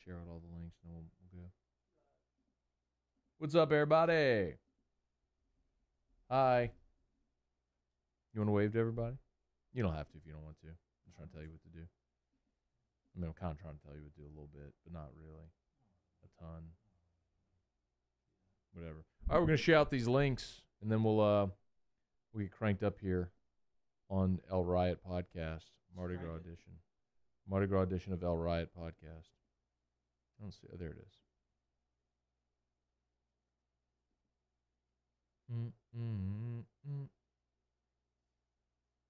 share out all the links, and we'll go. What's up, everybody? Hi. You want to wave to everybody? You don't have to if you don't want to. I'm trying to tell you what to do. I mean, I'm kind of trying to tell you what to do a little bit, but not really. A ton. Whatever. All right, we're going to share out these links, and then we'll get cranked up here on El Riot Podcast, Mardi Gras edition. Mardi Gras edition of El Riot Podcast. I don't see. Oh, there it is.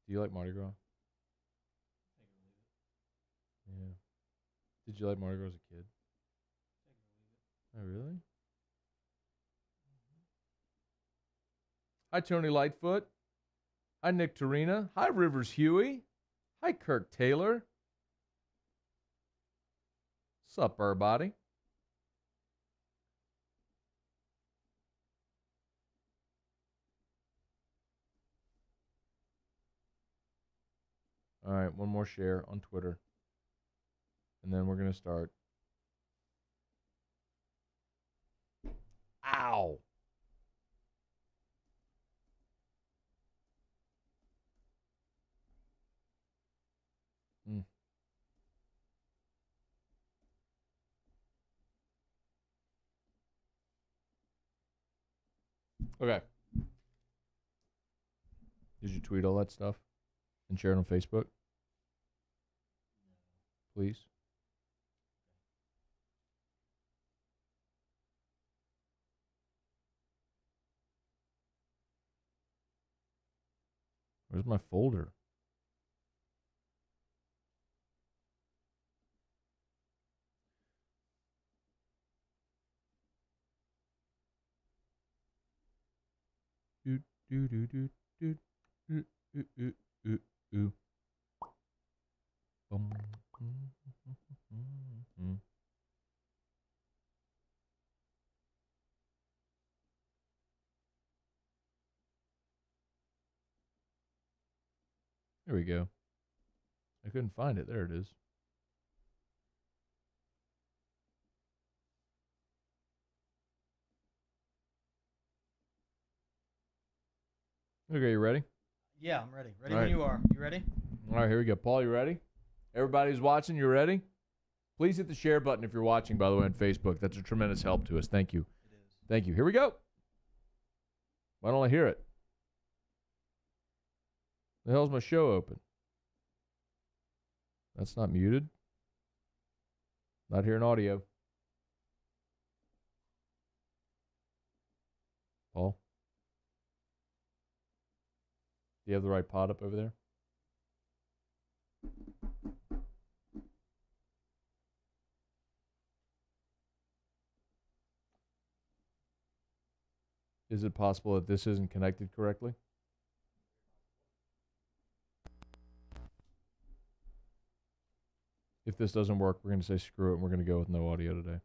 Do you like Mardi Gras? Yeah. Did you like Mardi Gras as a kid? Oh, really? Hi, Tony Lightfoot. Hi, Nick Torina. Hi, Rivers Huey. Hi, Kirk Taylor. What's up, everybody? All right, one more share on Twitter. And then we're going to start. Ow. Okay. Did you tweet all that stuff and share it on Facebook? Please. Where's my folder? There we go. I couldn't find it. There it is. Okay, you ready? Yeah, I'm ready. Ready when you are. You ready? All right, here we go. Paul, you ready? Everybody who's watching, you ready? Please hit the share button if you're watching, by the way, on Facebook. That's a tremendous help to us. Thank you. It is. Thank you. Here we go. Why don't I hear it? The hell's my show open? That's not muted. Not hearing audio. Paul? Do you have the right pod up over there? Is it possible that this isn't connected correctly? If this doesn't work, we're going to say screw it and we're going to go with no audio today.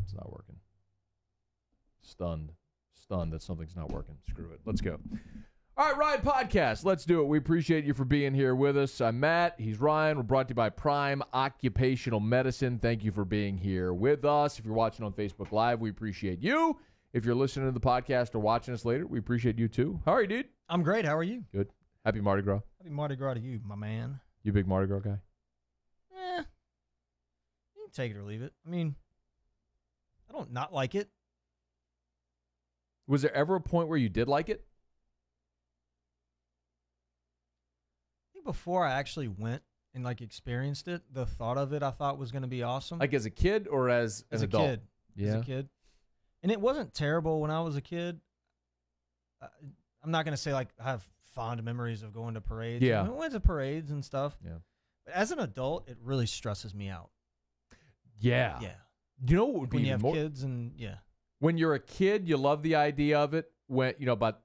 It's not working. Stunned that something's not working. Screw it. Let's go. All right, Riot Podcast. Let's do it. We appreciate you for being here with us. I'm Matt. He's Ryan. We're brought to you by Prime Occupational Medicine. Thank you for being here with us. If you're watching on Facebook Live, we appreciate you. If you're listening to the podcast or watching us later, we appreciate you too. How are you, dude? I'm great. How are you? Good. Happy Mardi Gras. Happy Mardi Gras to you, my man. You a big Mardi Gras guy? You can take it or leave it. I mean, I don't not like it. Was there ever a point where you did like it? I think before I actually went and like experienced it, the thought of it I thought was going to be awesome. Like as a kid or as an adult? Kid. Yeah. As a kid. And it wasn't terrible when I was a kid. I'm not going to say like I have fond memories of going to parades. Yeah. I went to parades and stuff. Yeah. But as an adult, it really stresses me out. Yeah. Yeah. You know what would be when you even have more? kids and yeah. When you're a kid, you love the idea of it. When about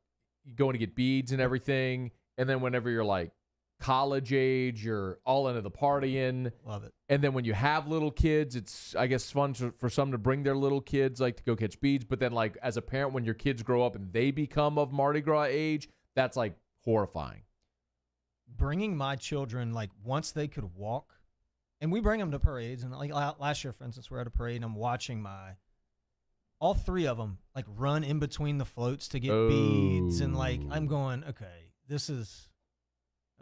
going to get beads and everything, and then whenever you're like college age, you're all into the partying. Love it. And then when you have little kids, it's I guess fun for some to bring their little kids like to go catch beads. But then like as a parent, when your kids grow up and they become of Mardi Gras age, that's like horrifying. Bringing my children like once they could walk And we bring them to parades. And like last year, for instance, we're at a parade and I'm watching all three of them like run in between the floats to get beads. And like, I'm going, okay,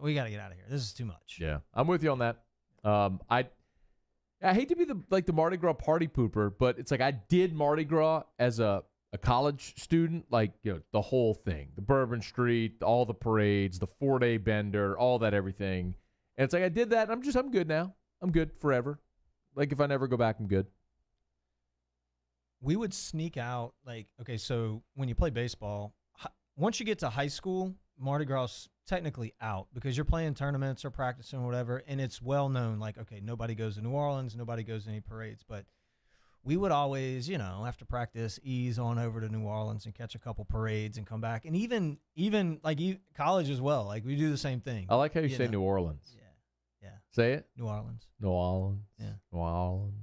we got to get out of here. This is too much. Yeah, I'm with you on that. I hate to be the Mardi Gras party pooper, but it's like I did Mardi Gras as a college student, like, the whole thing, the Bourbon Street, all the parades, the 4-day bender, all that, everything. And it's like I did that. And I'm good now. I'm good forever. Like, if I never go back, I'm good. We would sneak out, like, okay, so when you play baseball, once you get to high school, Mardi Gras technically out because you're playing tournaments or practicing or whatever, and it's well known, like, okay, nobody goes to New Orleans, nobody goes to any parades. But we would always, after practice, ease on over to New Orleans and catch a couple parades and come back. And even like college as well, like we do the same thing. I like how you say New Orleans. Yeah. Say it. New Orleans. New Orleans. Yeah. New Orleans.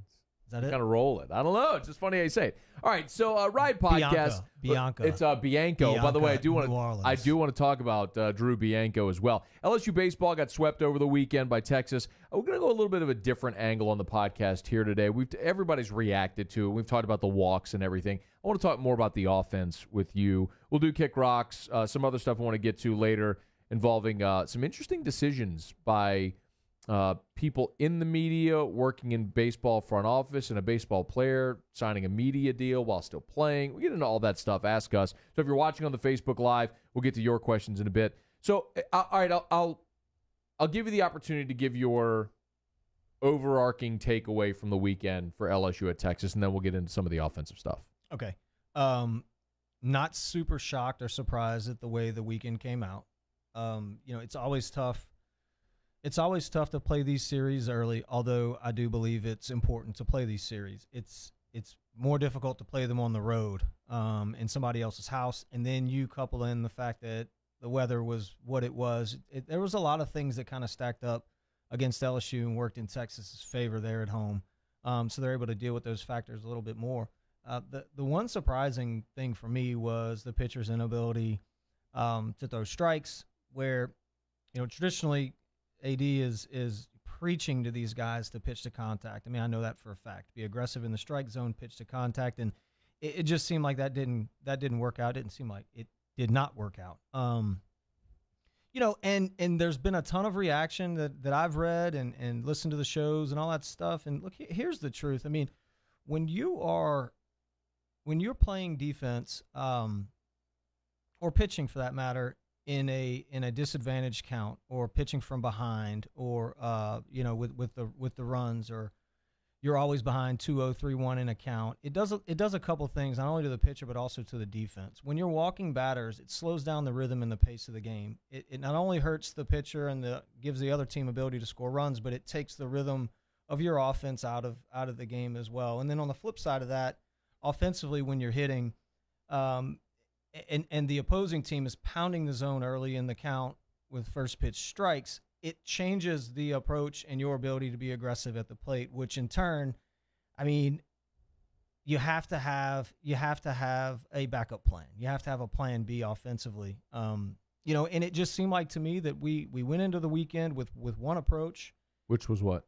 Is that it? Kind of roll it. I don't know. It's just funny how you say it. All right. So Riot podcast. Bianca. It's Bianco. By the way, I do want to talk about Drew Bianco as well. LSU baseball got swept over the weekend by Texas. We're going to go a little bit of a different angle on the podcast here today. Everybody's reacted to it. We've talked about the walks and everything. I want to talk more about the offense with you. We'll do kick rocks, some other stuff I want to get to later involving some interesting decisions by people in the media, working in baseball front office, and a baseball player signing a media deal while still playing. We get into all that stuff. Ask us. So if you're watching on the Facebook Live, we'll get to your questions in a bit. So, all right, I'll give you the opportunity to give your overarching takeaway from the weekend for LSU at Texas, and then we'll get into some of the offensive stuff. Okay. Not super shocked or surprised at the way the weekend came out. It's always tough. It's always tough to play these series early, although I do believe it's important to play these series. It's more difficult to play them on the road in somebody else's house, and then you couple in the fact that the weather was what it was. There was a lot of things that kind of stacked up against LSU and worked in Texas's favor there at home, so they're able to deal with those factors a little bit more. The one surprising thing for me was the pitcher's inability to throw strikes, where traditionally AD is preaching to these guys to pitch to contact. I mean, I know that for a fact. Be aggressive in the strike zone, pitch to contact, and it just seemed like that didn't work out. It didn't seem like it did not work out. And there's been a ton of reaction that I've read and listened to the shows and all that stuff. And look, here's the truth. I mean, when you're playing defense, or pitching for that matter, in a disadvantaged count, or pitching from behind, or with the runs, or you're always behind 2-0, 3-1 in a count. It does a couple things, not only to the pitcher but also to the defense. When you're walking batters, it slows down the rhythm and the pace of the game. It not only hurts the pitcher and gives the other team ability to score runs, but it takes the rhythm of your offense out of the game as well. And then on the flip side of that, offensively, when you're hitting, and the opposing team is pounding the zone early in the count with first pitch strikes, it changes the approach and your ability to be aggressive at the plate, which in turn, I mean, you have to have a backup plan. You have to have a plan B offensively. And it just seemed like to me that we went into the weekend with one approach. Which was what?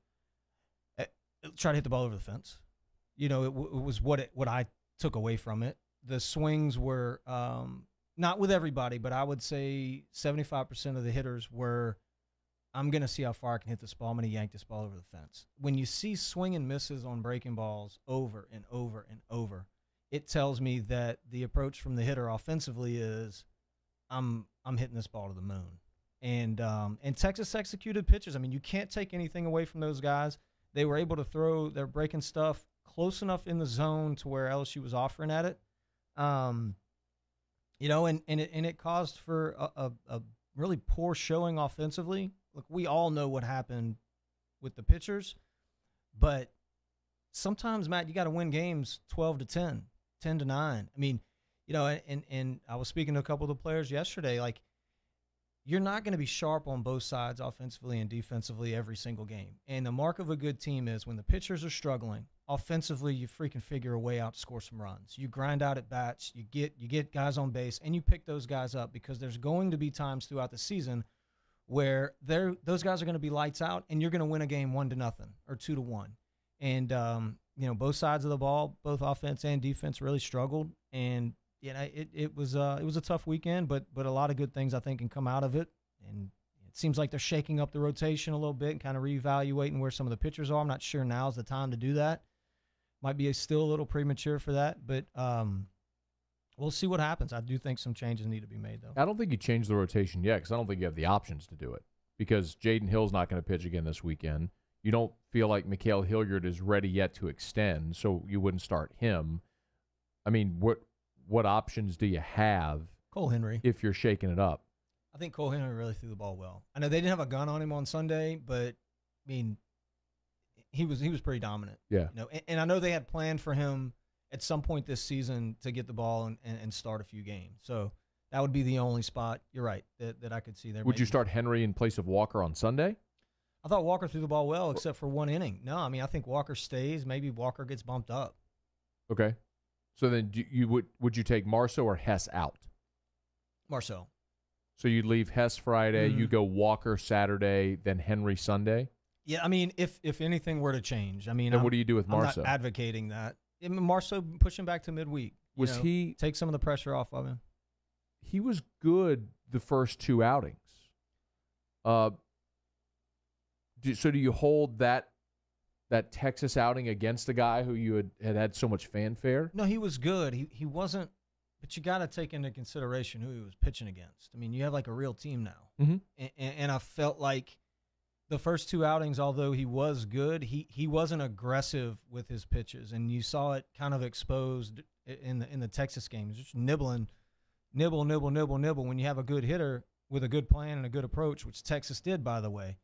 Try to hit the ball over the fence. It was what I took away from it. The swings were not with everybody, but I would say 75% of the hitters were, I'm going to see how far I can hit this ball. I'm going to yank this ball over the fence. When you see swing and misses on breaking balls over and over and over, it tells me that the approach from the hitter offensively is, I'm hitting this ball to the moon. And Texas executed pitches. I mean, you can't take anything away from those guys. They were able to throw their breaking stuff close enough in the zone to where LSU was offering at it. And it caused for a really poor showing offensively. Look, we all know what happened with the pitchers, but sometimes, Matt, you got to win games 12-10, 10-9. I mean, and I was speaking to a couple of the players yesterday, like, you're not going to be sharp on both sides offensively and defensively every single game. And the mark of a good team is when the pitchers are struggling, offensively, you freaking figure a way out to score some runs. You grind out at bats, you get guys on base, and you pick those guys up, because there's going to be times throughout the season where those guys are going to be lights out, and you're going to win a game 1-0 or 2-1. And both sides of the ball, both offense and defense, really struggled. And it was a tough weekend, but a lot of good things I think can come out of it. And it seems like they're shaking up the rotation a little bit and kind of reevaluating where some of the pitchers are. I'm not sure now's the time to do that. Might be still a little premature for that, but we'll see what happens. I do think some changes need to be made, though. I don't think you change the rotation yet because I don't think you have the options to do it because Jaden Hill's not going to pitch again this weekend. You don't feel like Mikhail Hilliard is ready yet to extend, so you wouldn't start him. I mean, what options do you have? Cole Henry. If you're shaking it up. I think Cole Henry really threw the ball well. I know they didn't have a gun on him on Sunday, but, I mean, he was pretty dominant. Yeah. And I know they had planned for him at some point this season to get the ball and start a few games. So that would be the only spot, you're right, that I could see there. Would you start Henry in place of Walker on Sunday? I thought Walker threw the ball well except for one inning. No, I mean, I think Walker stays. Maybe Walker gets bumped up. Okay. So then would you take Marceau or Hess out? Marceau. So you'd leave Hess Friday, you go Walker Saturday, then Henry Sunday? Yeah, I mean, if anything were to change, I mean, then what do you do with Marceau? I'm not advocating that. I mean, Marceau push him back to midweek. He take some of the pressure off of him? He was good the first two outings. So do you hold that Texas outing against the guy who you had so much fanfare? No, he was good. He wasn't. But you got to take into consideration who he was pitching against. I mean, you have like a real team now. Mm-hmm. And I felt like the first two outings, although he was good, he wasn't aggressive with his pitches, and you saw it kind of exposed in the Texas game. Just nibble. When you have a good hitter with a good plan and a good approach, which Texas did, by the way,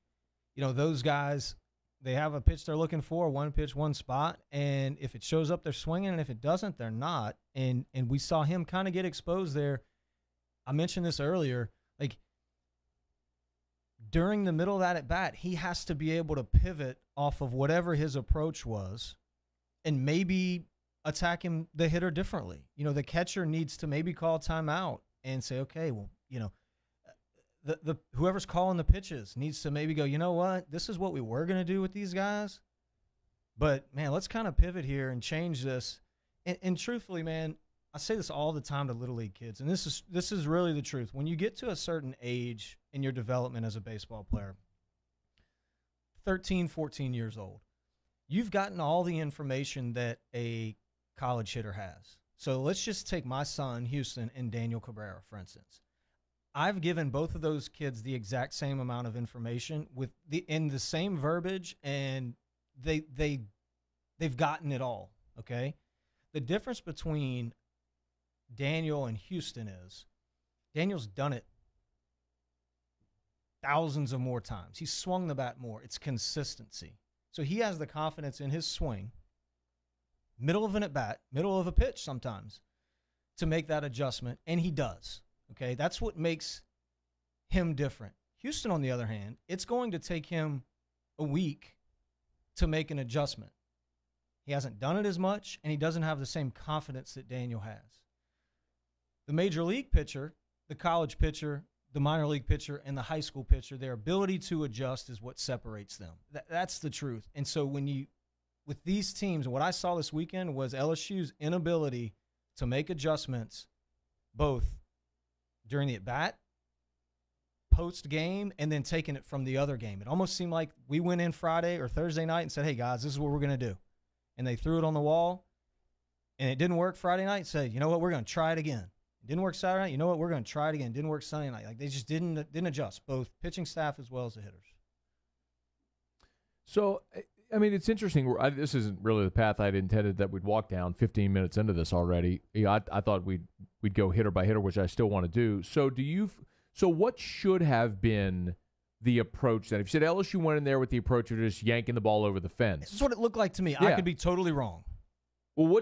those guys, they have a pitch they're looking for, one pitch, one spot, and if it shows up, they're swinging, and if it doesn't, they're not. And we saw him kind of get exposed there. I mentioned this earlier, like during the middle of that at bat, he has to be able to pivot off of whatever his approach was and maybe attack the hitter differently. The catcher needs to maybe call timeout and say, okay, well, the whoever's calling the pitches needs to maybe go, you know what, this is what we were going to do with these guys, but man, let's kind of pivot here and change this. And truthfully, man, I say this all the time to Little League kids, and this is really the truth. When you get to a certain age in your development as a baseball player, 13, 14 years old, you've gotten all the information that a college hitter has. So let's just take my son, Houston, and Daniel Cabrera, for instance. I've given both of those kids the exact same amount of information in the same verbiage, and they've gotten it all, okay? The difference between Daniel and Houston is Daniel's done it thousands of more times. He's swung the bat more. It's consistency. So he has the confidence in his swing, middle of an at-bat, middle of a pitch sometimes, to make that adjustment, and he does. Okay, that's what makes him different. Houston, on the other hand, it's going to take him a week to make an adjustment. He hasn't done it as much, and he doesn't have the same confidence that Daniel has. The major league pitcher, the college pitcher, the minor league pitcher, and the high school pitcher, their ability to adjust is what separates them. That's the truth. And so with these teams, what I saw this weekend was LSU's inability to make adjustments both during the at-bat, post-game, and then taking it from the other game. It almost seemed like we went in Friday or Thursday night and said, hey, guys, this is what we're going to do. And they threw it on the wall, and it didn't work Friday night. Said, you know what, we're going to try it again. It didn't work Saturday night. You know what, we're going to try it again. It didn't work Sunday night. Like, they just didn't adjust, both pitching staff as well as the hitters. So, I mean, it's interesting. This isn't really the path I'd intended that we'd walk down 15 minutes into this already. I thought we'd go hitter by hitter, which I still want to do. So what should have been the approach then? If you said LSU went in there with the approach of just yanking the ball over the fence. This is what it looked like to me. Yeah. I could be totally wrong. Well,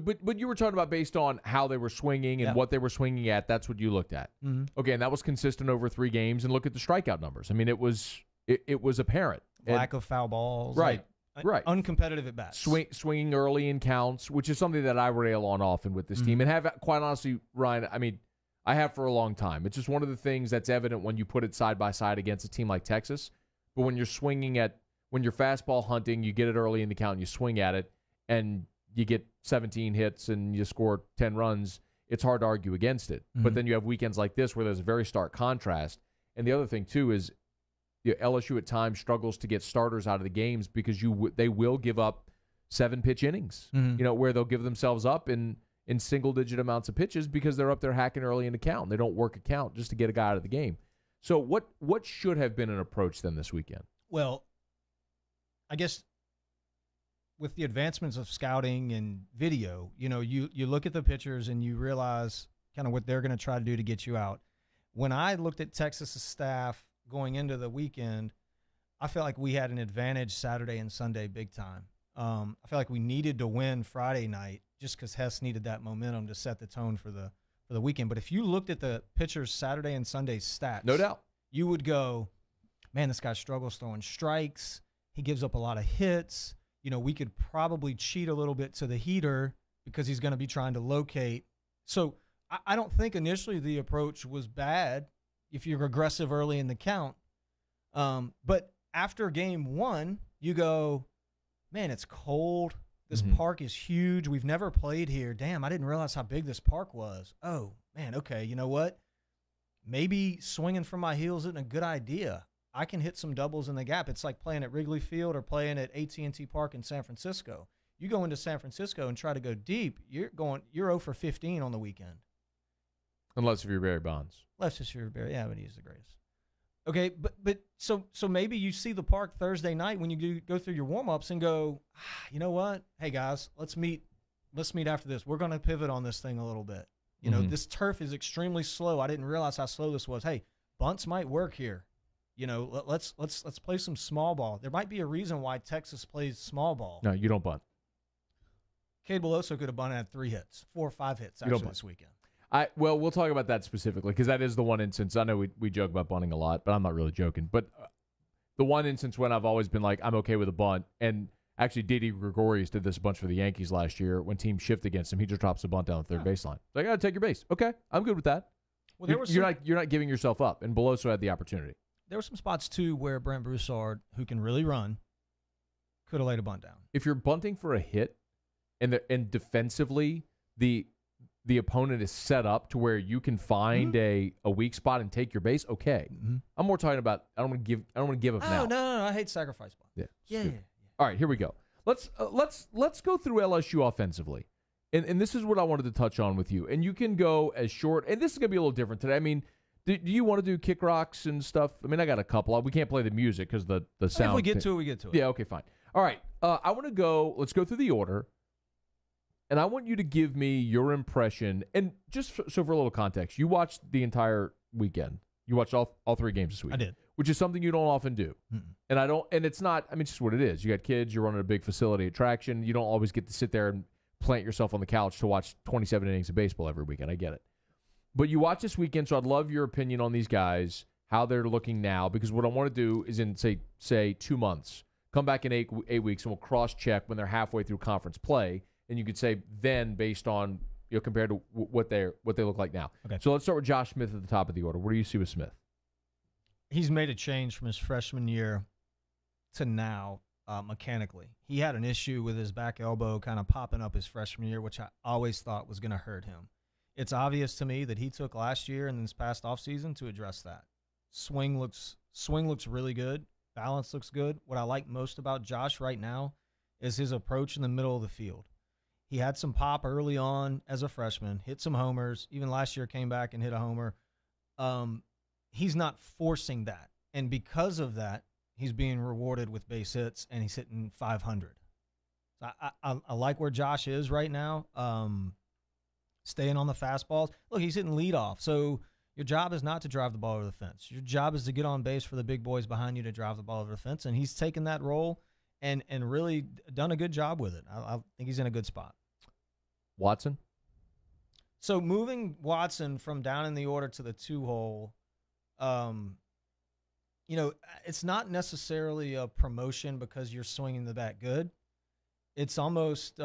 but you were talking about based on how they were swinging and what they were swinging at. That's what you looked at. Mm-hmm. Okay, and that was consistent over 3 games. And look at the strikeout numbers. I mean, it was apparent. Lack of foul balls. Right. Right. Uncompetitive at bats. Swinging early in counts, which is something that I rail on often with this team. And have, quite honestly, Ryan, I mean, I have for a long time. It's just one of the things that's evident when you put it side by side against a team like Texas. But when you're when you're fastball hunting, you get it early in the count, and you swing at it, and you get 17 hits and you score 10 runs, it's hard to argue against it. Mm-hmm. But then you have weekends like this where there's a very stark contrast. And the other thing, too, is LSU at times struggles to get starters out of the games because they will give up 7-pitch innings, where they'll give themselves up in single-digit amounts of pitches because they're up there hacking early in the count. They don't work a count just to get a guy out of the game. So what should have been an approach then this weekend? Well, I guess with the advancements of scouting and video, you look at the pitchers and you realize kind of what they're going to try to do to get you out. When I looked at Texas's staff going into the weekend, I felt like we had an advantage Saturday and Sunday big time. I feel like we needed to win Friday night just because Hess needed that momentum to set the tone for the weekend. But if you looked at the pitchers Saturday and Sunday stats, no doubt, you would go, man, this guy struggles throwing strikes. He gives up a lot of hits. We could probably cheat a little bit to the heater because he's going to be trying to locate. So I don't think initially the approach was bad if you're aggressive early in the count. But after game one, you go, man, it's cold. This park is huge. We've never played here. Damn, I didn't realize how big this park was. Oh, man, okay, you know what? Maybe swinging from my heels isn't a good idea. I can hit some doubles in the gap. It's like playing at Wrigley Field or playing at AT&T Park in San Francisco. You go into San Francisco and try to go deep, you're 0 for 15 on the weekend. Unless if you're Barry Bonds. Unless if you're Barry, yeah, but he's the greatest. Okay, but so maybe you see the park Thursday night when you go through your warm-ups and go, you know what? Hey, guys, let's meet after this. We're going to pivot on this thing a little bit. This turf is extremely slow. I didn't realize how slow this was. Hey, bunts might work here. Let's play some small ball. There might be a reason why Texas plays small ball. No, you don't bunt. Cade Beloso could have bunted at 4 or 5 hits actually this weekend. Well, we'll talk about that specifically because that is the one instance. I know we joke about bunting a lot, but I'm not really joking. But the one instance when I've always been like, I'm okay with a bunt, and actually Didi Gregorius did this a bunch for the Yankees last year. When teams shift against him, he just drops the bunt down the third baseline. Like, I got to take your base. Okay, I'm good with that. Well, you're not giving yourself up, and Beloso had the opportunity. There were some spots, too, where Brent Broussard, who can really run, could have laid a bunt down. If you're bunting for a hit and defensively the opponent is set up to where you can find a weak spot and take your base, okay. I'm more talking about I don't want to give up now. No, I hate sacrifice bunt. Yeah. All right, here we go. Let's go through LSU offensively. And this is what I wanted to touch on with you. And you can go as short, and this is going to be a little different today. I mean, do you want to do kick rocks and stuff? I mean, I got a couple. We can't play the music because the sound. If we get to it, we get to it. Yeah, okay, fine. All right, I want to go. Let's go through the order, and I want you to give me your impression. And just so for a little context, you watched the entire weekend. You watched all 3 games this week. I did, which is something you don't often do. And I don't. And it's not. I mean, it's just what it is. You got kids. You're running a big facility attraction. You don't always get to sit there and plant yourself on the couch to watch 27 innings of baseball every weekend. I get it. But you watch this weekend, so I'd love your opinion on these guys, how they're looking now, because what I want to do is in, say 2 months, come back in 8 weeks, and we'll cross-check when they're halfway through conference play, and you could say then based on, compared to what they look like now. Okay. So let's start with Josh Smith at the top of the order. What do you see with Smith? He's made a change from his freshman year to now mechanically. He had an issue with his back elbow kind of popping up his freshman year, which I always thought was going to hurt him. It's obvious to me that he took last year and this past offseason to address that. Swing looks really good. Balance looks good. What I like most about Josh right now is his approach in the middle of the field. He had some pop early on as a freshman, hit some homers. Even last year came back and hit a homer. He's not forcing that. And because of that, he's being rewarded with base hits, and he's hitting 500. So I like where Josh is right now. Staying on the fastballs. Look, he's hitting leadoff. So your job is not to drive the ball over the fence. Your job is to get on base for the big boys behind you to drive the ball over the fence. And he's taken that role and really done a good job with it. I think he's in a good spot. Watson? So moving Watson from down in the order to the 2-hole, it's not necessarily a promotion because you're swinging the bat good. It's almost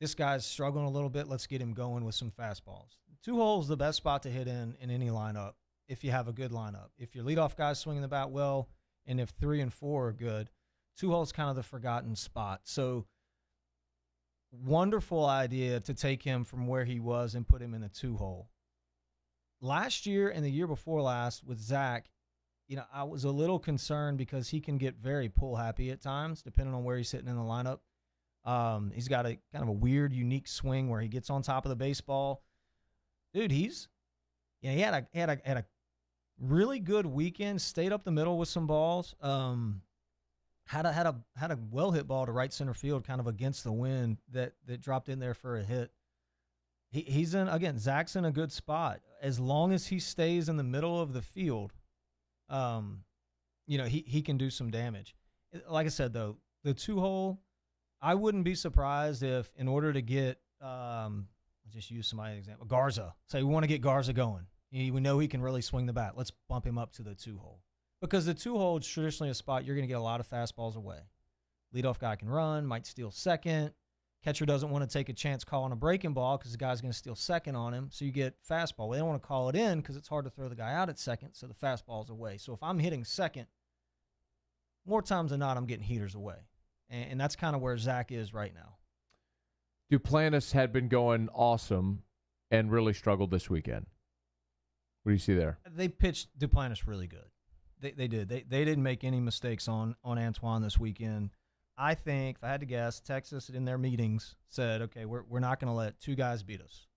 this guy's struggling a little bit. Let's get him going with some fastballs. 2 holes the best spot to hit in any lineup if you have a good lineup. If your leadoff guy's swinging the bat well, and if 3 and 4 are good, 2 holes kind of the forgotten spot. So wonderful idea to take him from where he was and put him in a 2 hole. Last year and the year before last with Zach, I was a little concerned because he can get very pull happy at times, depending on where he's sitting in the lineup. He's got a kind of a weird, unique swing where he gets on top of the baseball. Dude, he had a really good weekend. Stayed up the middle with some balls. Had a well hit ball to right center field, kind of against the wind that dropped in there for a hit. He's in again. Zach's in a good spot as long as he stays in the middle of the field. He can do some damage. Like I said, though, the 2 hole, I wouldn't be surprised if, in order to get, I'll just use somebody's example, Garza. Say we want to get Garza going. We know he can really swing the bat. Let's bump him up to the 2 hole. Because the 2 hole is traditionally a spot you're going to get a lot of fastballs away. Leadoff guy can run, might steal second. Catcher doesn't want to take a chance calling a breaking ball because the guy's going to steal second on him. So you get fastball. Well, they don't want to call it in because it's hard to throw the guy out at second, so the fastball's away. So if I'm hitting second, more times than not, I'm getting heaters away. And that's kind of where Zach is right now. Duplantis had been going awesome and really struggled this weekend. What do you see there? They pitched Duplantis really good. They did. They didn't make any mistakes on Antoine this weekend. I think, if I had to guess, Texas in their meetings said, okay, we're not going to let 2 guys beat us.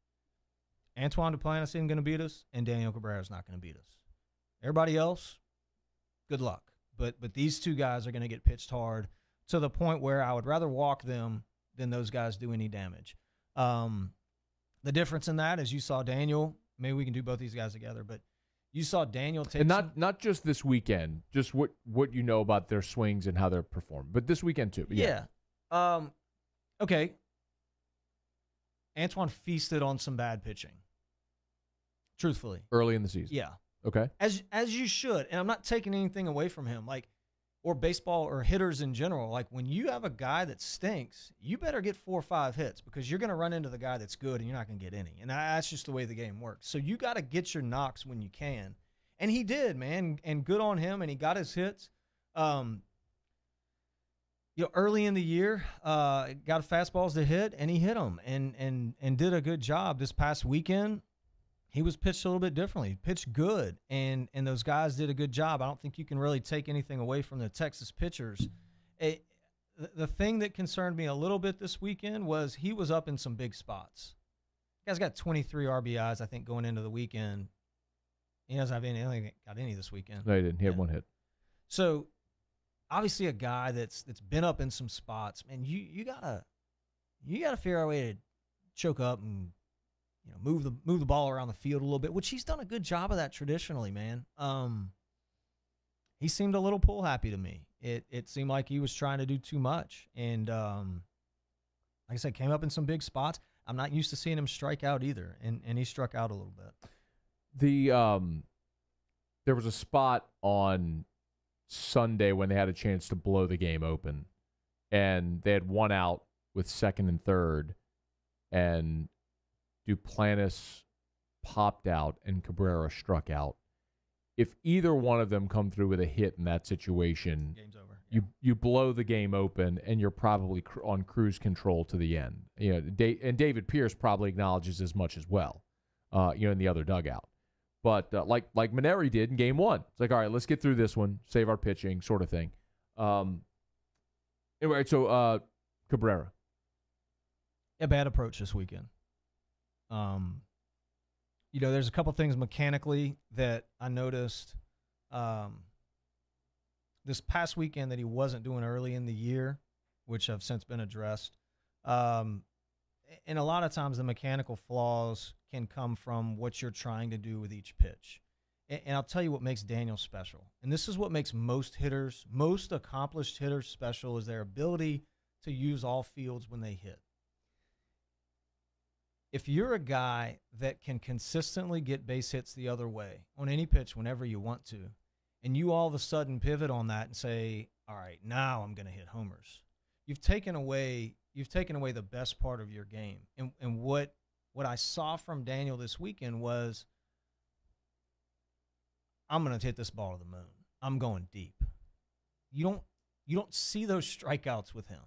Antoine Duplantis isn't going to beat us, and Daniel Cabrera is not going to beat us. Everybody else, good luck. But these 2 guys are going to get pitched hard to the point where I would rather walk them than those guys do any damage. The difference in that is you saw Daniel. Maybe we can do both these guys together, but you saw Daniel take and not just this weekend, just what you know about their swings and how they're performing, but this weekend too. Yeah. Okay. Antoine feasted on some bad pitching. Truthfully. Early in the season. Yeah. Okay. As you should, and I'm not taking anything away from him, or baseball or hitters in general. Like, when you have a guy that stinks, you better get 4 or 5 hits because you're going to run into the guy that's good and you're not going to get any. And that's just the way the game works. So you got to get your knocks when you can. And he did, man, and good on him, and he got his hits. Early in the year, got fastballs to hit, and he hit them and did a good job. This past weekend, he was pitched a little bit differently. He pitched good, and those guys did a good job. I don't think you can really take anything away from the Texas pitchers. The thing that concerned me a little bit this weekend was he was up in some big spots. The guy's got 23 RBIs, I think, going into the weekend. He doesn't have any this weekend. No, he didn't. He had 1 hit. So, obviously, a guy that's been up in some spots, man, you gotta figure out a way to choke up and move the ball around the field a little bit, which he's done a good job of that traditionally, man. He seemed a little pull happy to me. It seemed like he was trying to do too much, and like I said, came up in some big spots. I'm not used to seeing him strike out either, and he struck out a little bit. There was a spot on Sunday when they had a chance to blow the game open, and they had 1 out with 2nd and 3rd, and Duplantis popped out and Cabrera struck out. If either one of them come through with a hit in that situation, game's over. Yeah. You blow the game open, and you're probably on cruise control to the end. And David Pierce probably acknowledges as much as well, in the other dugout. But like Maneri did in Game 1, it's like, all right, let's get through this one, save our pitching, sort of thing. Anyway, so Cabrera. A bad approach this weekend. There's a couple things mechanically that I noticed this past weekend that he wasn't doing early in the year, which have since been addressed. And a lot of times the mechanical flaws can come from what you're trying to do with each pitch. And I'll tell you what makes Daniel special. And this is what makes most accomplished hitters special, is their ability to use all fields when they hit. If you're a guy that can consistently get base hits the other way on any pitch whenever you want to, and you all of a sudden pivot on that and say, all right, now I'm going to hit homers, you've taken away the best part of your game. And what what I saw from Daniel this weekend was, I'm going to hit this ball to the moon. I'm going deep. You don't see those strikeouts with him.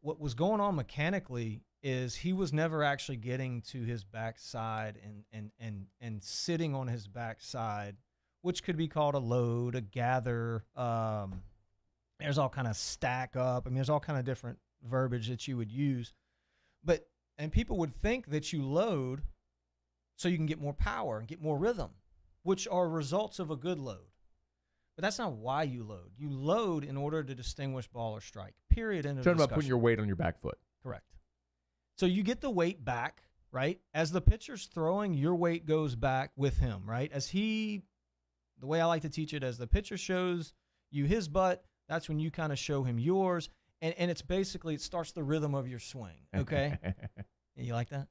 What was going on mechanically is he was never actually getting to his backside and sitting on his backside, which could be called a load, a gather. There's all kind of stack up. I mean, there's all kind of different verbiage that you would use. And people would think that you load so you can get more power and get more rhythm, which are results of a good load. But that's not why you load. You load in order to distinguish ball or strike, period. End of discussion. Talking about putting your weight on your back foot. Correct. So you get the weight back, right? As the pitcher's throwing, your weight goes back with him, right? The way I like to teach it, as the pitcher shows you his butt, that's when you kind of show him yours. And it's basically, it starts the rhythm of your swing, okay? You like that?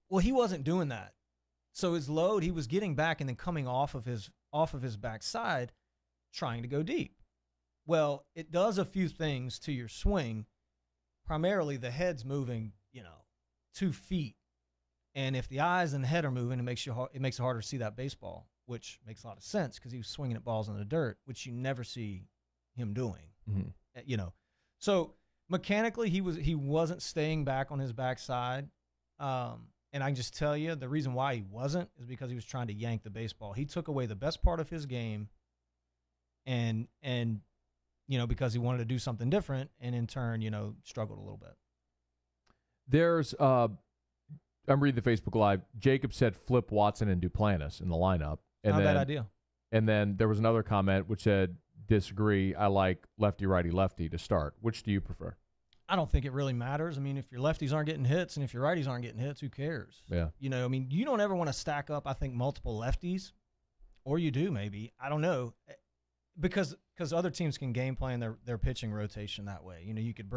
Well, he wasn't doing that. So his load, he was getting back and then coming off of his backside, trying to go deep. Well, it does a few things to your swing. Primarily, the head's moving, 2 feet, and if the eyes and the head are moving, it makes it harder to see that baseball, which makes a lot of sense because he was swinging at balls in the dirt, which you never see him doing. Mm-hmm. So mechanically, he wasn't staying back on his backside. And I can just tell you the reason why he wasn't is because he was trying to yank the baseball. He took away the best part of his game, and because he wanted to do something different, and in turn, struggled a little bit. There's I'm reading the Facebook Live. Jacob said flip Watson and Duplantis in the lineup. Not a bad idea. And then there was another comment which said, disagree. I like lefty, righty, lefty to start. Which do you prefer? I don't think it really matters. I mean, if your lefties aren't getting hits and if your righties aren't getting hits, who cares? Yeah. You don't ever want to stack up, I think, multiple lefties. Or you do, maybe. I don't know. Because other teams can game plan their pitching rotation that way. You could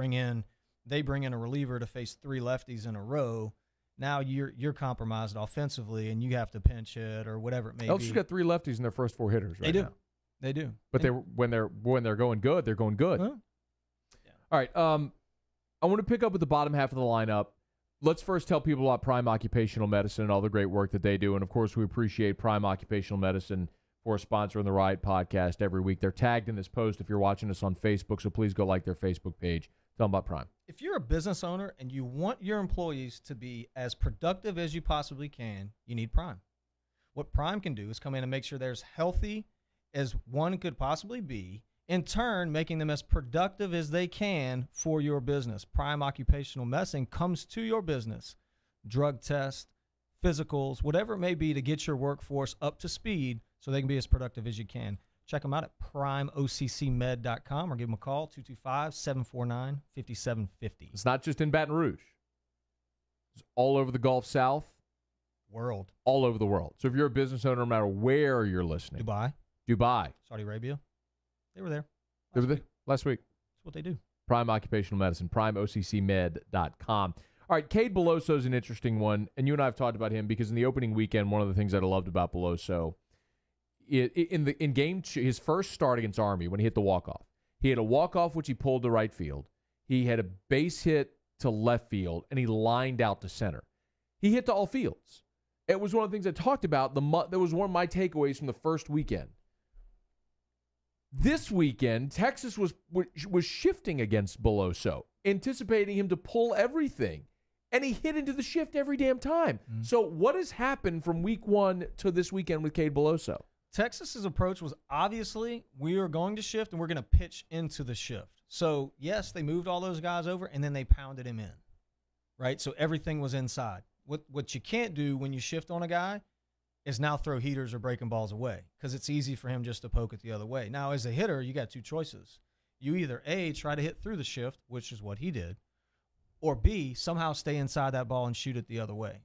they bring in a reliever to face 3 lefties in a row. Now you're compromised offensively, and you have to pinch hit or whatever it may be. LSU's got 3 lefties in their first 4 hitters right now. They do. But when they're going good, they're going good. Huh? Yeah. All right. I want to pick up with the bottom half of the lineup. Let's first tell people about Prime Occupational Medicine and all the great work that they do. And, of course, we appreciate Prime Occupational Medicine for sponsoring the Riot podcast every week. They're tagged in this post if you're watching us on Facebook, so please go like their Facebook page. Tell them about Prime. If you're a business owner and you want your employees to be as productive as you possibly can, you need Prime. What Prime can do is come in and make sure they're as healthy as one could possibly be, in turn making them as productive as they can for your business. Prime Occupational Medicine comes to your business, drug tests, physicals, whatever it may be, to get your workforce up to speed so they can be as productive as you can. Check them out at primeoccmed.com or give them a call, 225-749-5750. It's not just in Baton Rouge. It's all over the Gulf South. World. All over the world. So if you're a business owner, no matter where you're listening. Dubai. Saudi Arabia. They were there. Last week. That's what they do. Prime Occupational Medicine, primeoccmed.com. All right, Cade Beloso is an interesting one, and you and I have talked about him because in the opening weekend, one of the things that I loved about Beloso, his first start against Army when he hit the walk-off, he had a walk-off which he pulled to right field. He had a base hit to left field, and he lined out to center. He hit to all fields. It was one of the things I talked about. That was one of my takeaways from the first weekend. This weekend, Texas was shifting against Beloso, anticipating him to pull everything, and he hit into the shift every damn time. Mm-hmm. So what has happened from week 1 to this weekend with Cade Beloso? Texas's approach was obviously we are going to shift and we're going to pitch into the shift. So, yes, they moved all those guys over, and then they pounded him in, right? So everything was inside. What you can't do when you shift on a guy is now throw heaters or breaking balls away because it's easy for him just to poke it the other way. Now, as a hitter, you got 2 choices. You either, A, try to hit through the shift, which is what he did, or B, somehow stay inside that ball and shoot it the other way.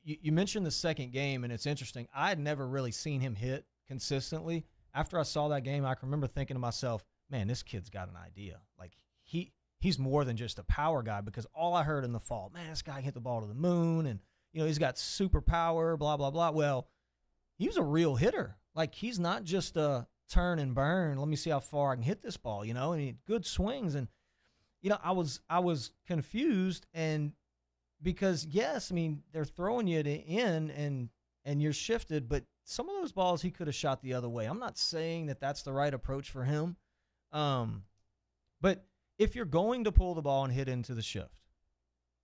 You mentioned the second game, and it's interesting. I had never really seen him hit consistently. After I saw that game, I can remember thinking to myself, man, this kid's got an idea. Like, he's more than just a power guy, because all I heard in the fall, man, this guy hit the ball to the moon, and he's got super power, blah, blah, blah. Well, he was a real hitter. Like, he's not just a turn and burn. Let me see how far I can hit this ball, and he had good swings. And, I was confused, and Because yes, I mean they're throwing you in and you're shifted, but some of those balls he could have shot the other way. I'm not saying that that's the right approach for him, but if you're going to pull the ball and hit into the shift,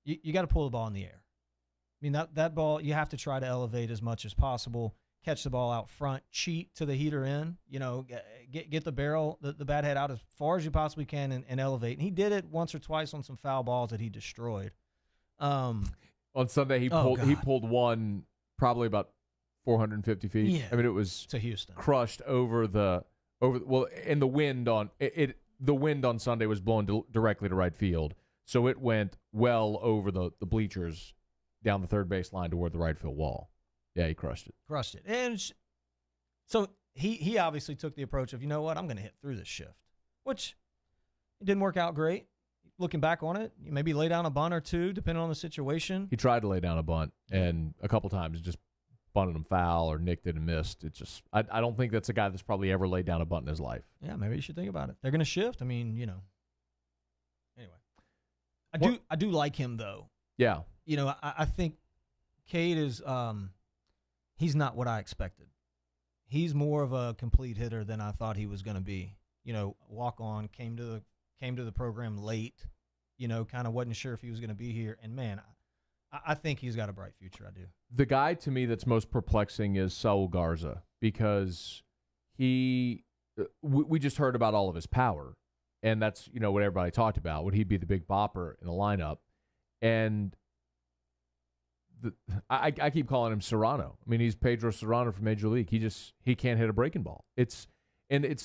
you got to pull the ball in the air. I mean that ball you have to try to elevate as much as possible. Catch the ball out front, cheat to the heater in, get the barrel, the bat head out as far as you possibly can and elevate. And he did it once or twice on some foul balls that he destroyed. On Sunday, he pulled one probably about 450 feet. Yeah, I mean, it was to Houston, crushed over and the wind on it. The wind on Sunday was blowing directly to right field, so it went well over the bleachers down the third base line toward the right field wall. Yeah, he crushed it. And so he obviously took the approach of, you know what, I'm going to hit through this shift, which it didn't work out great. Looking back on it, you maybe lay down a bunt or two, depending on the situation. He tried to lay down a bunt, and a couple times just bunted him foul or nicked it and missed. It just, I don't think that's a guy that's probably ever laid down a bunt in his life. Yeah, maybe you should think about it. They're going to shift. I mean, Anyway, I do like him though. Yeah. I think Cade is he's not what I expected. He's more of a complete hitter than I thought he was going to be. Walk on, came to the program late, kind of wasn't sure if he was going to be here. And man, I think he's got a bright future. I do. The guy to me that's most perplexing is Saul Garza, because we just heard about all of his power, and that's what everybody talked about. Would he be the big bopper in the lineup? And I keep calling him Serrano. I mean, he's Pedro Serrano from Major League. He can't hit a breaking ball. It's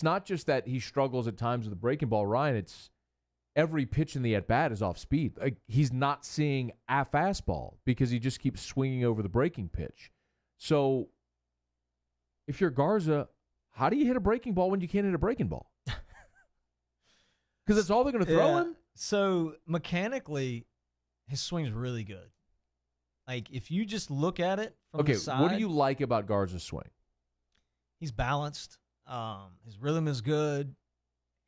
not just that he struggles at times with the breaking ball, Ryan. It's every pitch in the at-bat is off speed. Like, he's not seeing a fastball because he just keeps swinging over the breaking pitch. So if you're Garza, how do you hit a breaking ball when you can't hit a breaking ball? Because that's all they're going to throw him? So mechanically, his swing's really good. Like, if you just look at it from the side. What do you like about Garza's swing? He's balanced. His rhythm is good.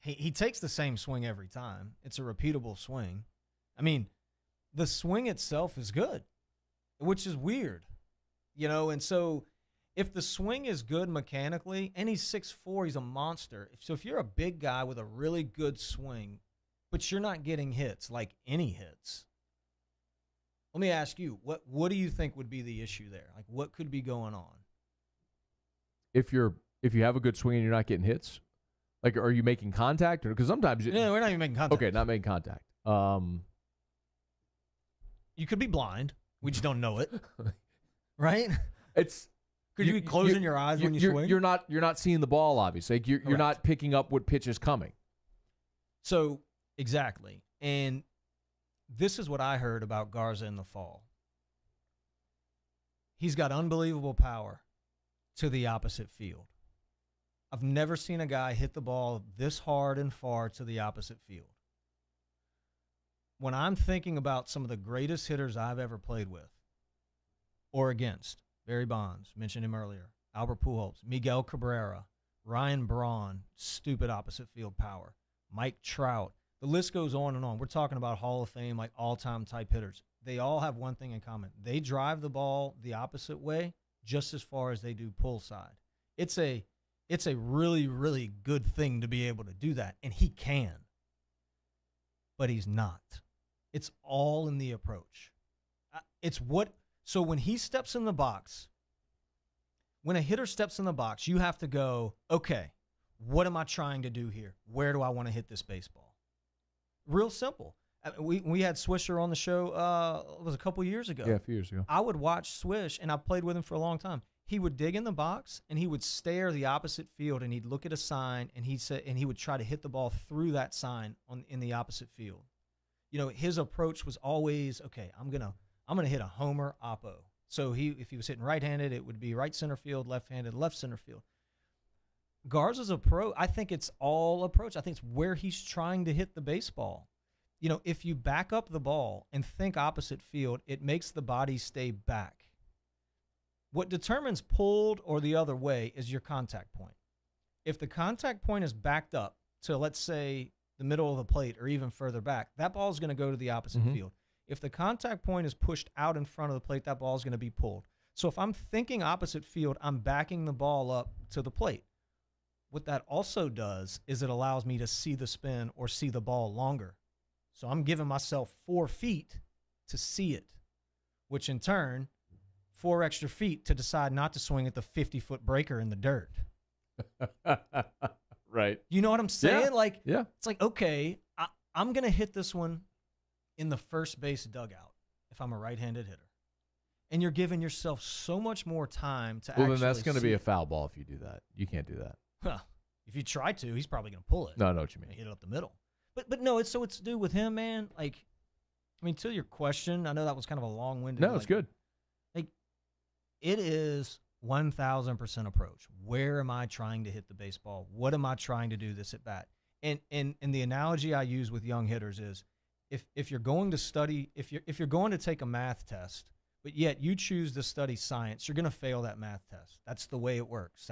He takes the same swing every time. It's a repeatable swing. I mean, the swing itself is good, which is weird, and so if the swing is good mechanically, and he's 6'4", he's a monster. So if you're a big guy with a really good swing, but you're not getting hits, like any hits, let me ask you, what do you think would be the issue there? Like, what could be going on? If you have a good swing and you're not getting hits, like, are you making contact? Or because sometimes we're not even making contact. Okay, not making contact. You could be blind. We just don't know it, right? Could you be closing your eyes when you swing? You're not seeing the ball, obviously. Like, you're not picking up what pitch is coming. So exactly, and this is what I heard about Garza in the fall. He's got unbelievable power to the opposite field. I've never seen a guy hit the ball this hard and far to the opposite field. When I'm thinking about some of the greatest hitters I've ever played with or against, Barry Bonds, mentioned him earlier, Albert Pujols, Miguel Cabrera, Ryan Braun, stupid opposite field power, Mike Trout, the list goes on and on. We're talking about Hall of Fame, like all-time type hitters. They all have one thing in common. They drive the ball the opposite way just as far as they do pull side. It's a really, really good thing to be able to do that, and he can. But he's not. It's all in the approach. So when he steps in the box, when a hitter steps in the box, you have to go, okay, what am I trying to do here? Where do I want to hit this baseball? Real simple. We had Swisher on the show, it was a couple years ago. Yeah, a few years ago. I would watch Swish, and I played with him for a long time. He would dig in the box, and he would stare the opposite field, and he'd look at a sign, and he would try to hit the ball through that sign in the opposite field. His approach was always, okay, I'm gonna hit a homer oppo. So if he was hitting right-handed, it would be right center field, left-handed, left center field. Garza's approach, I think it's all approach. I think it's where he's trying to hit the baseball. If you back up the ball and think opposite field, it makes the body stay back. What determines pulled or the other way is your contact point. If the contact point is backed up to, let's say, the middle of the plate or even further back, that ball is going to go to the opposite field. If the contact point is pushed out in front of the plate, that ball is going to be pulled. So if I'm thinking opposite field, I'm backing the ball up to the plate. What that also does is it allows me to see the spin or see the ball longer. So I'm giving myself 4 feet to see it, which in turn, 4 extra feet to decide not to swing at the 50-foot breaker in the dirt. Right. You know what I'm saying? Yeah. It's like, okay, I'm going to hit this one in the first base dugout if I'm a right-handed hitter. And you're giving yourself so much more time to actually Well, then that's going to be see a foul ball if you do that. You can't do that. Well, if you try to, he's probably going to pull it. No, I know what you mean. Hit it up the middle. But no, it's to do with him, man. Like, I mean, to your question, I know that was kind of a long-winded. No, it's good. Like, it is 1,000% approach. Where am I trying to hit the baseball? What am I trying to do this at bat? And the analogy I use with young hitters is, if you're going to study, if you're going to take a math test, but yet you choose to study science, you're going to fail that math test. That's the way it works.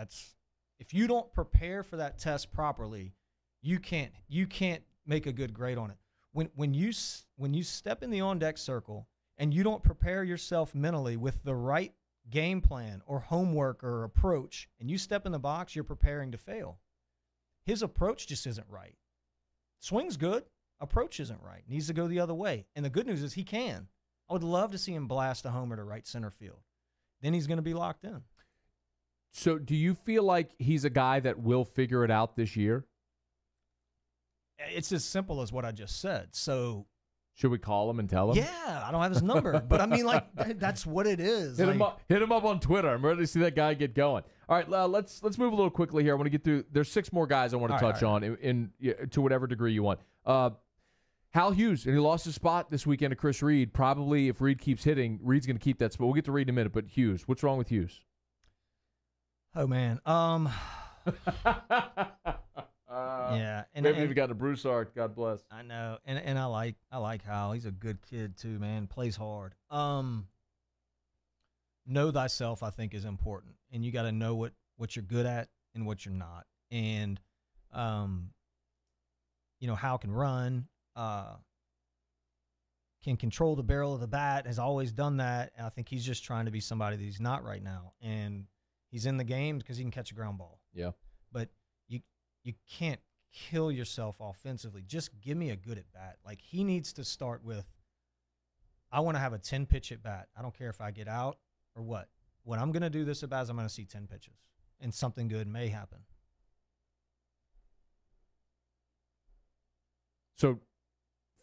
If you don't prepare for that test properly, you can't make a good grade on it. When you step in the on-deck circle and you don't prepare yourself mentally with the right game plan or homework or approach, and you step in the box, you're preparing to fail. His approach just isn't right. Swing's good. Approach isn't right. Needs to go the other way. And the good news is he can. I would love to see him blast a homer to right center field. Then he's going to be locked in. So do you feel like he's a guy that will figure it out this year? It's as simple as what I just said. So should we call him and tell him? Yeah, I don't have his number, but I mean, like, that's what it is. Hit him up on Twitter. I'm ready to see that guy get going. All right, let's move a little quickly here. I want to get through. There's 6 more guys I want to touch on in to whatever degree you want. Hal Hughes, and he lost his spot this weekend to Chris Reed. Probably if Reed keeps hitting, Reed's going to keep that spot. We'll get to Reed in a minute, but Hughes, what's wrong with Hughes? Oh man, yeah, and maybe we've got a Broussard. God bless. I know, and I like Hal. He's a good kid too, man. Plays hard. Know thyself, I think, is important, and you got to know what you're good at and what you're not. And Hal can run. Can control the barrel of the bat, has always done that. And I think he's just trying to be somebody that he's not right now. And he's in the game because he can catch a ground ball. Yeah. But you can't kill yourself offensively. Just give me a good at bat. Like, he needs to start with, I want to have a 10-pitch at bat. I don't care if I get out or what. What I'm going to do this at bat is I'm going to see 10 pitches. And something good may happen. So,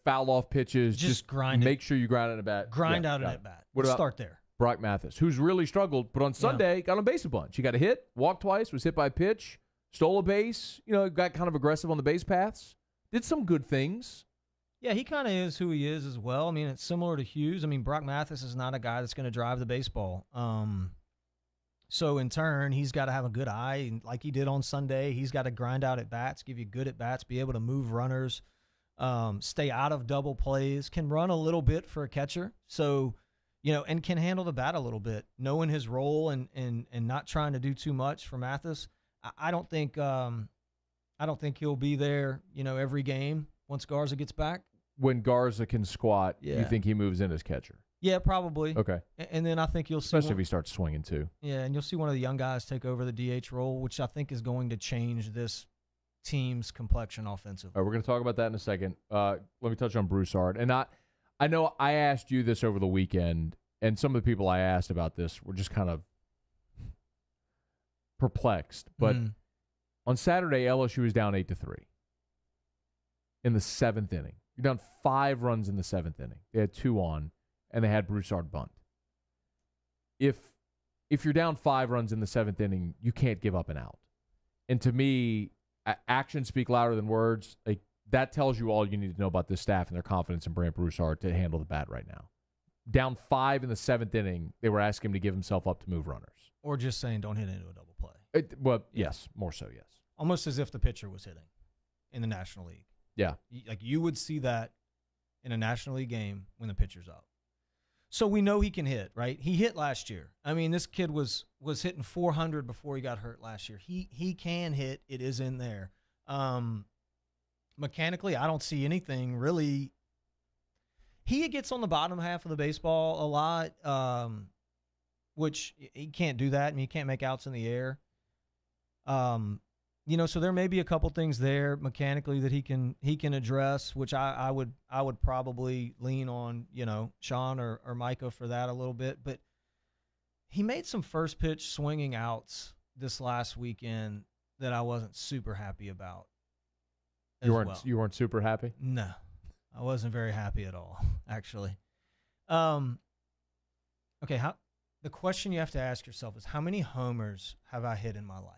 foul off pitches. Just grind make sure you grind out a bat. Grind out an at bat. Start there. Brock Mathis, who's really struggled, but on Sunday got on base a bunch. He got a hit, walked twice, was hit by a pitch, stole a base. Got kind of aggressive on the base paths. Did some good things. Yeah, he kind of is who he is as well. I mean, it's similar to Hughes. I mean, Brock Mathis is not a guy that's going to drive the baseball. So in turn, he's got to have a good eye, and like he did on Sunday. He's got to grind out at bats, give you good at bats, be able to move runners. Stay out of double plays, can run a little bit for a catcher. So, and can handle the bat a little bit, knowing his role and not trying to do too much for Mathis. I don't think he'll be there, every game once Garza gets back. When Garza can squat, you think he moves in as catcher? Yeah, probably. Okay. And then I think you'll see, especially if he starts swinging too. Yeah, and you'll see one of the young guys take over the DH role, which I think is going to change this team's complexion offensively. All right, we're going to talk about that in a second. Let me touch on Broussard. And I know I asked you this over the weekend, and some of the people I asked about this were just kind of perplexed. But on Saturday, LSU was down 8-3 in the 7th inning. You're down 5 runs in the 7th inning. They had 2 on, and they had Broussard bunt. If you're down 5 runs in the 7th inning, you can't give up an out. And to me, actions speak louder than words. Like, that tells you all you need to know about this staff and their confidence in Brant Broussard to handle the bat right now. Down 5 in the 7th inning, they were asking him to give himself up to move runners. Or just saying, don't hit into a double play. Yes, more so, yes. Almost as if the pitcher was hitting in the National League. Yeah. Like, you would see that in a National League game when the pitcher's up. So we know he can hit, right? He hit last year. I mean, this kid was hitting 400 before he got hurt last year. He can hit. It is in there. Mechanically, I don't see anything really. He gets on the bottom half of the baseball a lot, which he can't do that. I mean, he can't make outs in the air. So there may be a couple things there mechanically that he can address, which I would probably lean on, Sean or Micah for that a little bit. But he made some first pitch swinging outs this last weekend that I wasn't super happy about. You weren't super happy? No, I wasn't very happy at all, actually. Okay, the question you have to ask yourself is, how many homers have I hit in my life?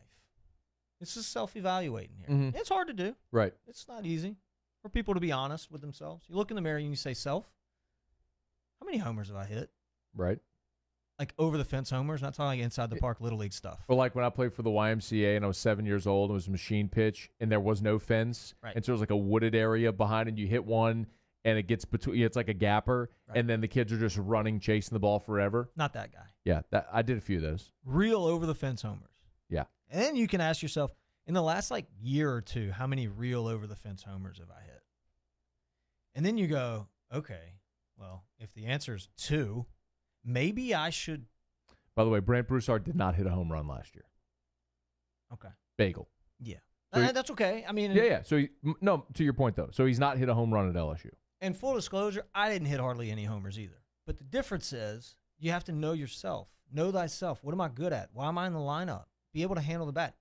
This is self-evaluating here. Mm-hmm. It's hard to do. Right. It's not easy for people to be honest with themselves. You look in the mirror and you say, self, how many homers have I hit? Right. Like over-the-fence homers, not talking like inside the park Little League stuff. Or like when I played for the YMCA and I was 7 years old, it was a machine pitch, and there was no fence. Right. And so it was like a wooded area behind, and you hit one, and it gets between. It's like a gapper, right. And then the kids are just running, chasing the ball forever. Not that guy. Yeah, I did a few of those. Real over-the-fence homers. Yeah. And then you can ask yourself, in the last year or two, how many real over-the-fence homers have I hit? And then you go, okay, well, if the answer is 2, maybe I should. By the way, Brant Broussard did not hit a home run last year. Okay. Bagel. Yeah. So that's okay. I mean. Yeah. So, no, to your point, though. So he's not hit a home run at LSU. And full disclosure, I didn't hit hardly any homers either. But the difference is you have to know yourself. Know thyself. What am I good at? Why am I in the lineup? Be able to handle the bat.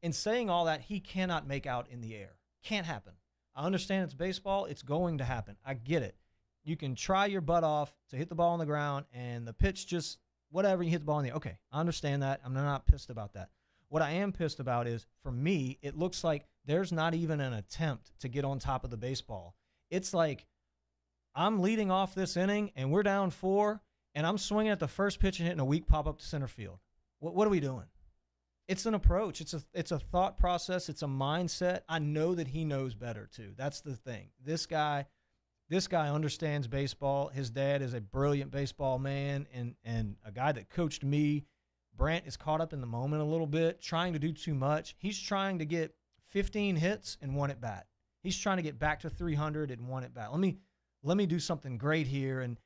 In saying all that, he cannot make out in the air. Can't happen. I understand it's baseball. It's going to happen. I get it. You can try your butt off to hit the ball on the ground, and the pitch just, whatever, you hit the ball in the air. Okay, I understand that. I'm not pissed about that. What I am pissed about is, for me, it looks like there's not even an attempt to get on top of the baseball. It's like I'm leading off this inning, and we're down 4, and I'm swinging at the first pitch and hitting a weak pop-up to center field. What are we doing? It's an approach. It's a thought process. It's a mindset. I know that he knows better too. That's the thing. This guy understands baseball. His dad is a brilliant baseball man and a guy that coached me. Brant is caught up in the moment a little bit, trying to do too much. He's trying to get 15 hits and 1 at bat. He's trying to get back to 300 and 1 at bat. Let me do something great here, and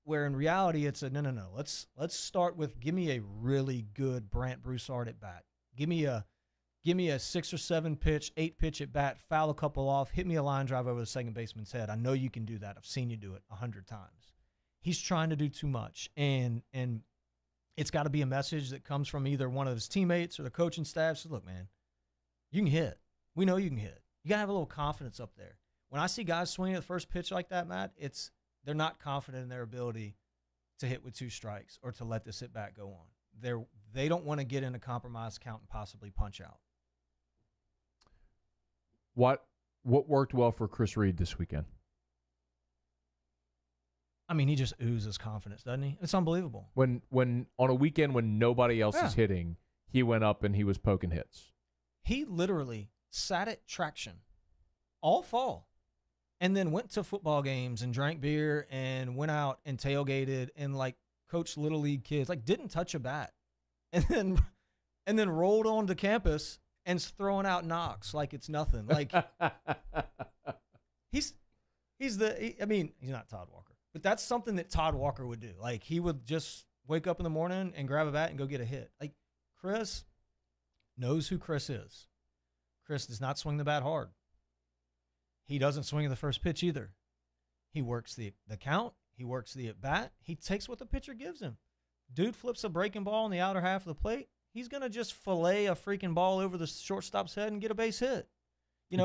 where in reality it's a no. Let's start with, give me a really good Brant Broussard at bat. Give me a 6 or 7 pitch, 8 pitch at bat, foul a couple off, hit me a line drive over the second baseman's head. I know you can do that. I've seen you do it 100 times. He's trying to do too much, and it's got to be a message that comes from either one of his teammates or the coaching staff. Says, look, man, you can hit. We know you can hit. You got to have a little confidence up there. When I see guys swinging at the first pitch like that, Matt, they're not confident in their ability to hit with 2 strikes or to let this at bat go on. They don't want to get in a compromise count and possibly punch out. What worked well for Chris Reed this weekend? I mean, he just oozes confidence, doesn't he? It's unbelievable. When on a weekend when nobody else is hitting, he went up and he was poking hits. He literally sat at traction all fall and then went to football games and drank beer and went out and tailgated and coached Little League kids, didn't touch a bat. And then rolled onto campus and's throwing out knocks like it's nothing. He's not Todd Walker, but that's something that Todd Walker would do. He would just wake up in the morning and grab a bat and go get a hit. Chris knows who Chris is. Chris does not swing the bat hard. He doesn't swing at the first pitch either. He works the count. He works the at bat. He takes what the pitcher gives him. Dude flips a breaking ball in the outer half of the plate. He's going to just fillet a freaking ball over the shortstop's head and get a base hit. He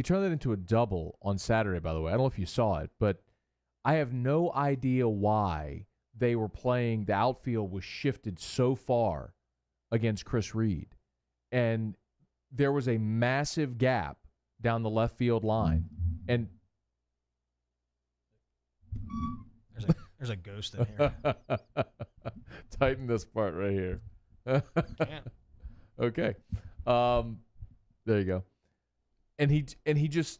turned that into a double on Saturday, by the way. I don't know if you saw it, but I have no idea why they were playing. The outfield was shifted so far against Chris Reed. And there was a massive gap down the left field line. And there's a ghost in here. Tighten this part right here. Okay. There you go. And he just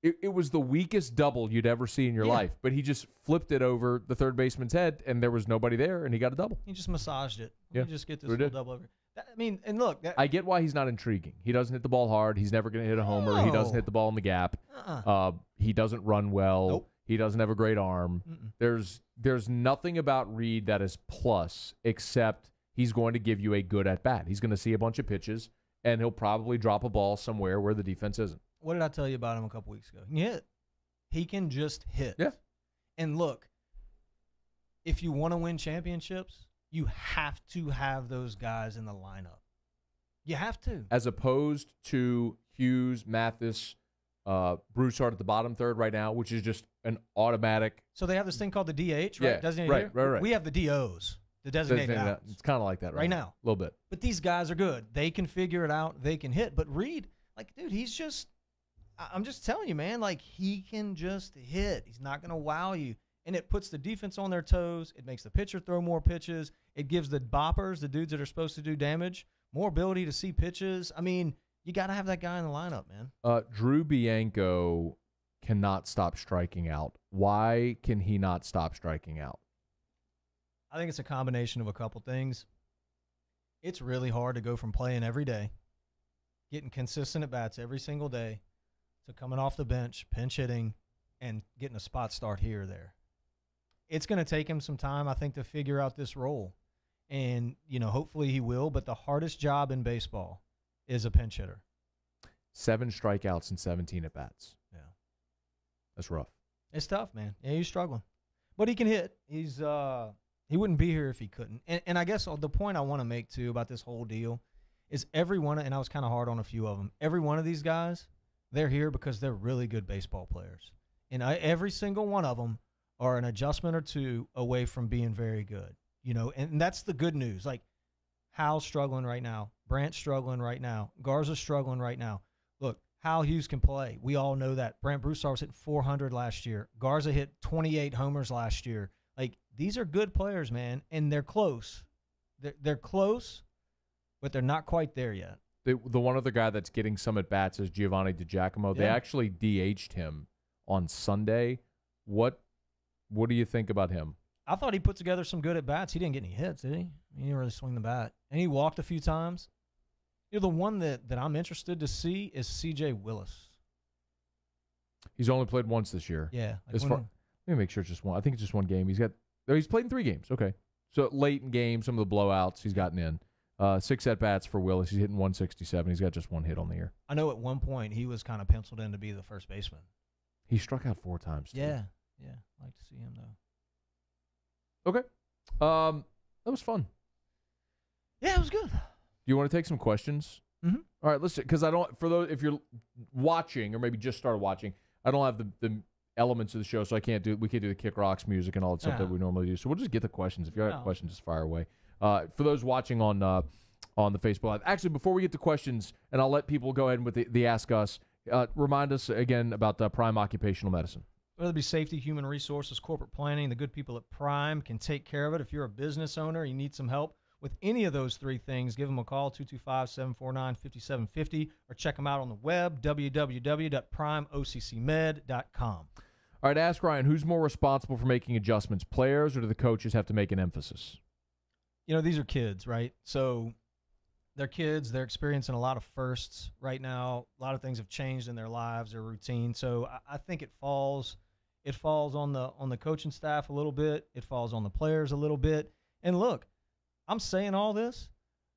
it was the weakest double you'd ever see in your life, but he just flipped it over the third baseman's head and there was nobody there and he got a double. He just massaged it. Yeah. Just get this little double over. And look, I get why he's not intriguing. He doesn't hit the ball hard. He's never going to hit a homer. He doesn't hit the ball in the gap. He doesn't run well. Nope. He doesn't have a great arm. There's nothing about Reed that is plus, except he's going to give you a good at bat. He's going to see a bunch of pitches, and he'll probably drop a ball somewhere where the defense isn't. What did I tell you about him a couple weeks ago? He can hit. He can just hit. Yeah. And look, if you want to win championships, you have to have those guys in the lineup. You have to. As opposed to Hughes, Mathis, Broussard at the bottom third right now, which is just an automatic. So they have this thing called the DH, right? Yeah, Designated hitter? right. We have the DOs, the designated outs. It's kind of like that right now. A little bit. But these guys are good. They can figure it out. They can hit. But Reed, like, dude, he's just – I'm just telling you, man, like, he can just hit. He's not going to wow you. And it puts the defense on their toes. It makes the pitcher throw more pitches. It gives the boppers, the dudes that are supposed to do damage, more ability to see pitches. I mean, you got to have that guy in the lineup, man. Drew Bianco cannot stop striking out. Why can he not stop striking out? I think it's a combination of a couple things. It's really hard to go from playing every day, getting consistent at bats every single day, to coming off the bench, pinch hitting, and getting a spot start here or there. It's going to take him some time, I think, to figure out this role. And, you know, hopefully he will. But the hardest job in baseball is a pinch hitter. 7 strikeouts and 17 at-bats. Yeah. That's rough. It's tough, man. Yeah, he's struggling. But he can hit. He wouldn't be here if he couldn't. And I guess the point I want to make, too, about this whole deal is every one, and I was kind of hard on a few of them, every one of these guys, they're here because they're really good baseball players. And every single one of them are an adjustment or two away from being very good. You know, and that's the good news. Like, Hal's struggling right now. Brant's struggling right now. Garza's struggling right now. Look, Hal Hughes can play. We all know that. Brant Broussard was hitting 400 last year. Garza hit 28 homers last year. Like, these are good players, man, and they're close. They're close, but they're not quite there yet. The one other guy that's getting some at-bats is Giovanni DiGiacomo. Yeah. They actually DH'd him on Sunday. What do you think about him? I thought he put together some good at-bats. He didn't get any hits, did he? He didn't really swing the bat. And he walked a few times. You know, the one that I'm interested to see is C.J. Willis. He's only played once this year. Yeah. Let me make sure it's just one. I think it's just one game. He's played in 3 games. Okay. So late in games, some of the blowouts he's gotten in. 6 at-bats for Willis. He's hitting 167. He's got just 1 hit on the year. I know at one point he was kind of penciled in to be the first baseman. He struck out 4 times, too. Yeah. I'd like to see him, though. Okay. That was fun. Yeah, it was good. Do you want to take some questions? Mm-hmm. All right, listen, because for those, if you're watching or maybe just started watching, I don't have the elements of the show, so we can't do the Kick Rocks music and all that stuff that we normally do. So we'll just get the questions. If you have questions, just fire away. For those watching on the Facebook Live. Actually, before we get to questions, and I'll let people go ahead with the Ask Us, remind us again about Prime Occupational Medicine. Whether it be safety, human resources, corporate planning, the good people at Prime can take care of it. If you're a business owner, you need some help with any of those 3 things, give them a call, 225-749-5750, or check them out on the web, www.primeoccmed.com. All right, ask Ryan, who's more responsible for making adjustments, players or do the coaches have to make an emphasis? You know, these are kids, right? So they're kids. They're experiencing a lot of firsts right now. A lot of things have changed in their lives, their routine. So I think it falls on the coaching staff a little bit. It falls on the players a little bit. And look, I'm saying all this.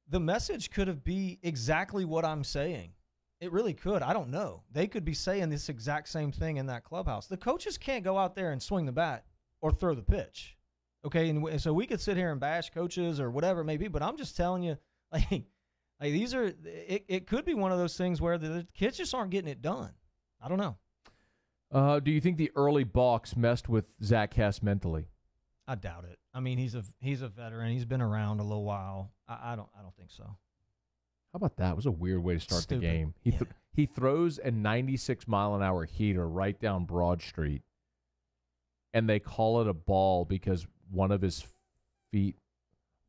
The message could be exactly what I'm saying. It really could. I don't know. They could be saying this exact same thing in that clubhouse. The coaches can't go out there and swing the bat or throw the pitch. Okay, and so we could sit here and bash coaches or whatever it may be, but I'm just telling you, like these are. It could be one of those things where the kids just aren't getting it done. I don't know. Do you think the early balks messed with Zach Hess mentally? I doubt it. I mean, he's a veteran. He's been around a little while. I don't think so. How about that? It was a weird way to start Stupid. the game. He throws a 96-mile-an-hour heater right down Broad Street, and they call it a ball because one of his feet,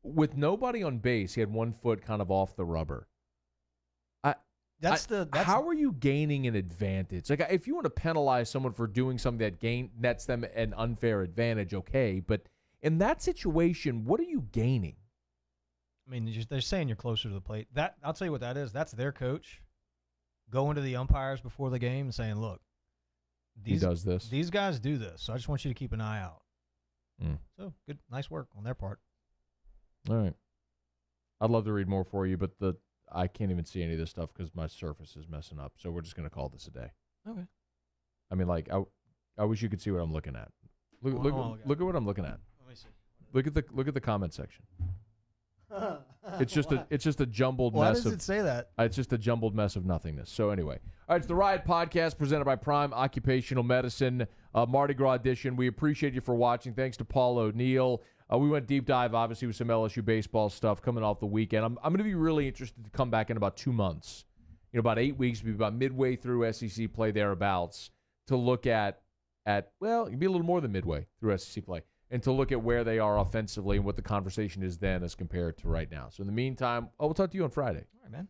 with nobody on base, he had one foot kind of off the rubber. How are you gaining an advantage? Like, if you want to penalize someone for doing something that nets them an unfair advantage, okay. But in that situation, what are you gaining? I mean, they're saying you're closer to the plate. I'll tell you what that is. That's their coach going to the umpires before the game and saying, look, he does this. These guys do this, so I just want you to keep an eye out. Mm. So good, nice work on their part. All right. I'd love to read more for you, but I can't even see any of this stuff because my Surface is messing up. So we're just going to call this a day. Okay. I mean, like, I wish you could see what I'm looking at. Look at what I'm looking at. Let me see. Look at the comment section. It's just a jumbled Why mess. does it say that? It's just a jumbled mess of nothingness. So anyway, all right, it's the Riot Podcast presented by Prime Occupational Medicine, Mardi Gras edition. We appreciate you for watching. Thanks to Paul O'Neill. We went deep dive, obviously, with some LSU baseball stuff coming off the weekend. I'm going to be really interested to come back in about 2 months, about 8 weeks, be about midway through SEC play thereabouts, to look at well, it'd be a little more than midway through SEC play, and to look at where they are offensively and what the conversation is then as compared to right now. So in the meantime, we'll talk to you on Friday. All right, man.